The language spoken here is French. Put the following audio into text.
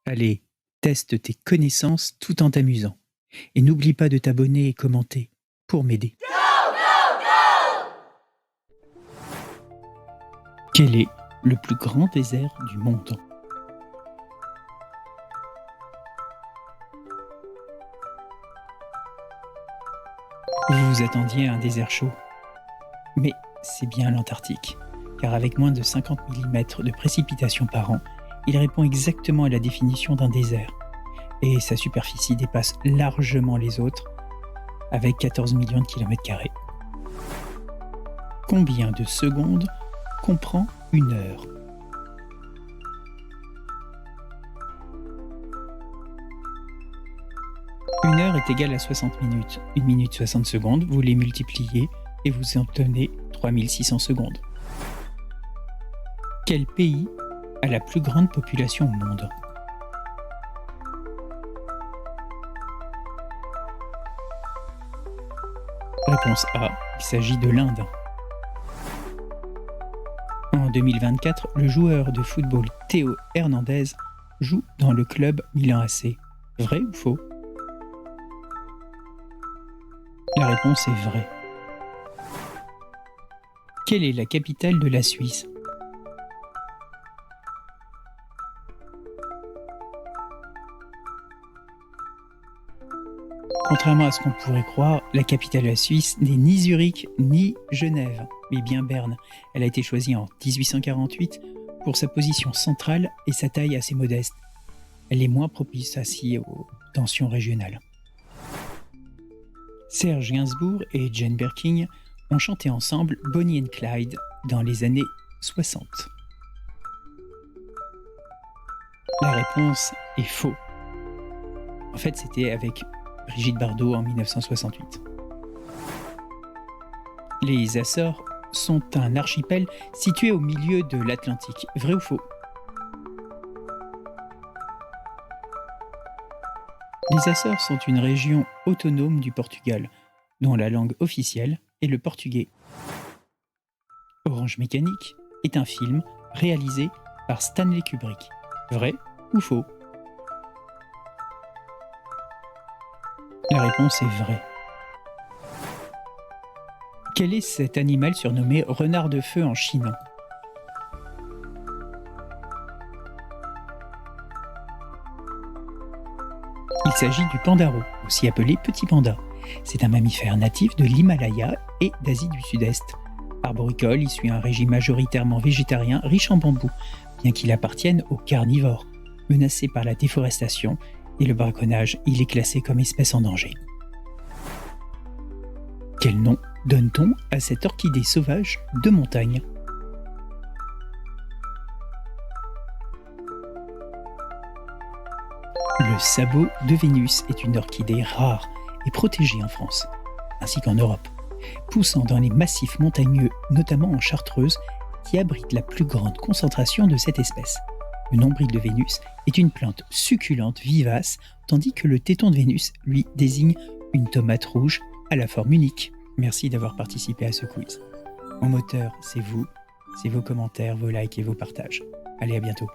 Allez, teste tes connaissances tout en t'amusant. Et n'oublie pas de t'abonner et commenter pour m'aider. Quel est le plus grand désert du monde? Vous vous attendiez à un désert chaud. Mais c'est bien l'Antarctique, car avec moins de 50 mm de précipitations par an, il répond exactement à la définition d'un désert. Et sa superficie dépasse largement les autres, avec 14 millions de km². Combien de secondes comprend une heure? Une heure est égale à 60 minutes. 1 minute 60 secondes, vous les multipliez et vous obtenez 3600 secondes. Quel pays a la plus grande population au monde? Réponse A, il s'agit de l'Inde. En 2024, le joueur de football Théo Hernandez joue dans le club Milan AC. Vrai ou faux? La réponse est vraie. Quelle est la capitale de la Suisse? Contrairement à ce qu'on pourrait croire, la capitale de la Suisse n'est ni Zurich ni Genève, mais bien Berne. Elle a été choisie en 1848 pour sa position centrale et sa taille assez modeste. Elle est moins propice ainsi aux tensions régionales. Serge Gainsbourg et Jane Birkin ont chanté ensemble Bonnie and Clyde dans les années 60. La réponse est faux. En fait, c'était avec Brigitte Bardot en 1968. Les Açores sont un archipel situé au milieu de l'Atlantique. Vrai ou faux? Les Açores sont une région autonome du Portugal, dont la langue officielle est le portugais. Orange Mécanique est un film réalisé par Stanley Kubrick. Vrai ou faux? La réponse est vraie. Quel est cet animal surnommé renard de feu en Chine? Il s'agit du pandaro, aussi appelé petit panda. C'est un mammifère natif de l'Himalaya et d'Asie du Sud-Est. Arboricole, il suit un régime majoritairement végétarien riche en bambou, bien qu'il appartienne aux carnivores. Menacé par la déforestation et le braconnage, il est classé comme espèce en danger. Quel nom donne-t-on à cette orchidée sauvage de montagne? Le sabot de Vénus est une orchidée rare et protégée en France, ainsi qu'en Europe, poussant dans les massifs montagneux, notamment en Chartreuse, qui abrite la plus grande concentration de cette espèce. Le nombril de Vénus est une plante succulente vivace, tandis que le téton de Vénus, lui, désigne une tomate rouge à la forme unique. Merci d'avoir participé à ce quiz. Mon moteur, c'est vous, c'est vos commentaires, vos likes et vos partages. Allez, à bientôt.